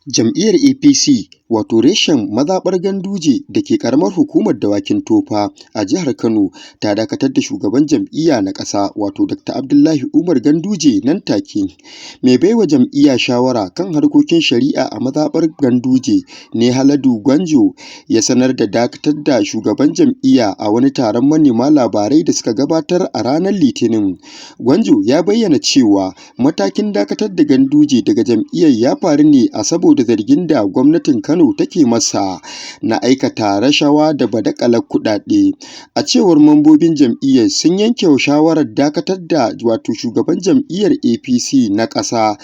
Jam'iyyar APC wato reshen mazaɓar Ganduje da ke ƙaramar hukumar Dawakin Tofa a jihar Kano ta dakatar da shugaban jam'iyya na ƙasa wato Dr. Abdullahi Umar Ganduje nan take. Mai baiwa jam'iyya shawara kan harkokin shari'a a mazaɓar Ganduje ne Haladu Gwanjo ya sanar da dakatar da shugaban jam'iyya a wani taron manema labarai da suka gabatar a ranar Litinin. Gwanjo ya bayyana cewa matakin dakatar da Ganduje daga jam'iyyar ya faru ne a saboda zargin da gwamnatin Kano take masa na aikata rashawa da badakalar kuɗaɗe. A cewar mambobin jam'iyyar sun yanke shawarar dakatar da wato shugaban jam'iyyar APC na ƙasa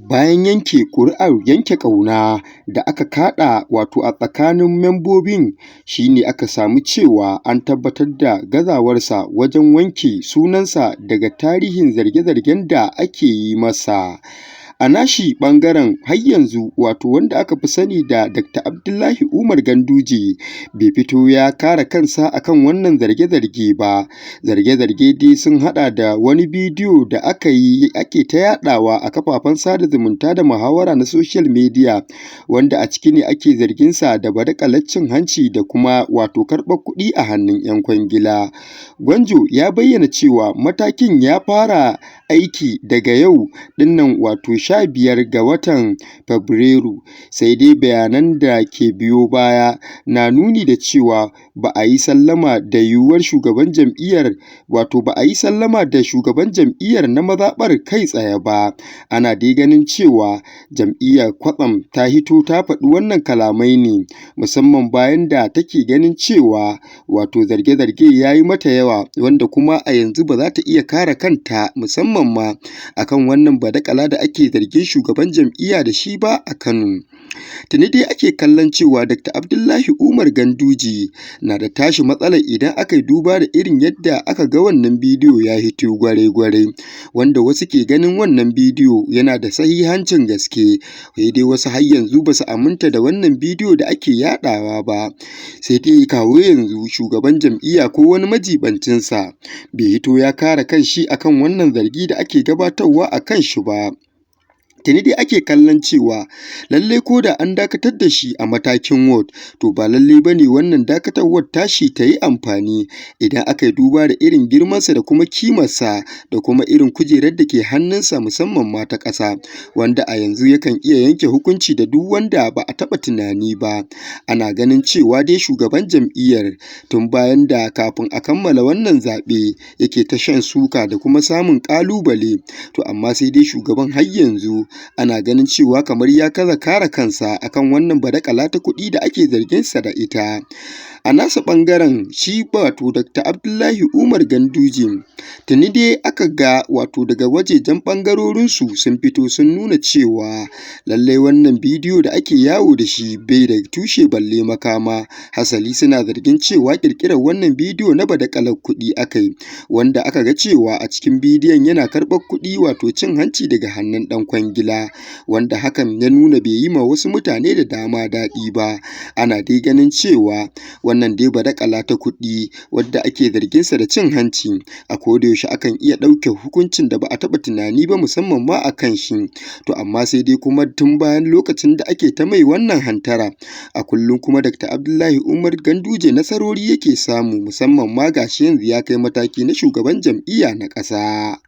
bayan yanke ƙuri'ar yanke ƙauna da aka kaɗa wato a tsakanin membobin, shine aka samu cewa an tabbatar da gazawarsa wajen wanke sunansa daga tarihin zarge-zargen da ake yi masa. A nashi ɓangaren har yanzu wato wanda aka fi sani da Dr. Abdullahi Umar Ganduje bai fito ya kare kansa akan wannan zarge-zarge ba. Zarge-zarge dai sun haɗa da wani bidiyo da ake ta yaɗawa a kafafen sada zumunta da muhawara na social media wanda a ciki ne ake zarginsa da badakalar cin hanci da kuma wato karɓar kuɗi a hannun 'yan kwangila. Gwanjo ya bayyana cewa matakin ya fara aiki daga yau dinnan wato 15 ga watan Fabrairu, sai dai bayanan da ke biyo baya na nuni da cewa ba a yi sallama da shugaban jam'iyyar na mazaɓar kai tsaye ba. Ana dai ganin cewa jam'iyyar kwatsam ta hito ta faɗi wannan kalamai ne musamman bayan da take ganin cewa wato zarge-zarge ya yi mata yawa, wanda kuma a yanzu ba za ta iya kare kanta musamman ma akan wannan badakala da ake zargin shugaban jam'iyya da shi ba a Kano. Tuni dai ake kallon cewa Dr. Abdullahi Umar Ganduje na da tashi matsalar idan aka yi duba da irin yadda aka ga wannan bidiyo ya hito gware-gware, wanda wasu ke ganin wannan bidiyo yana da sahihancin gaske, sai dai wasu har yanzu ba su aminta da wannan bidiyo da ake yaɗawa ba. Sai dai kawo yanzu shugaban jam'iyya ko wani majibancinsa bai hito ya kare kanshi akan wannan zargi da ake gabatarwa a kan shi ba. Tuni dai ake kallon cewa lallai ko da an dakatar da shi a matakin ward, to ba lallai ba ne wannan dakatarwar tashi ta yi amfani idan aka yi duba da irin girmansa da kuma kimarsa da kuma irin kujerar da ke hannunsa musamman ma ta ƙasa, wanda a yanzu yakan iya yanke hukunci da duk wanda ba a taɓa tunani ba. Ana ganin cewa dai shugaban jam'iyyar tun bayan da kafin a kammala wannan zaɓe yake ta shan suka da kuma samun ƙalubale, to amma sai dai shugaban har yanzu ana ganin cewa kamar ya gaza kare kansa akan wannan badakala ta kuɗi da ake zarginsa da ita. A nasa ɓangaren shi wato Dr. Abdullahi Umar Ganduje tuni dai aka ga wato daga wajejen ɓangarorinsu sun fito sun nuna cewa lallai wannan bidiyo da ake yawo da shi bai da tushe balle makama, hasali suna zargin cewa ƙirƙirar wannan bidiyo na badakalar kuɗi aka yi, wanda aka ga cewa a cikin bidiyon yana karɓar kuɗi wato cin hanci daga hannun ɗan kwangila, wanda hakan ya nuna bai yi ma wasu mutane da dama daɗi ba. Ana dai ganin cewa wannan dai badakala ta kuɗi wadda ake zarginsa da cin hanci a kodayaushe akan iya ɗauke hukuncin da ba a taɓa tunani ba musamman ma a kan shi. To amma sai dai kuma tun bayan lokacin da ake ta mai wannan hantara, a kullum kuma Dr. Abdullahi Umar Ganduje nasarori yake samu musamman ma gashi yanzu ya kai mataki na shugaban jam'iyya na ƙasa.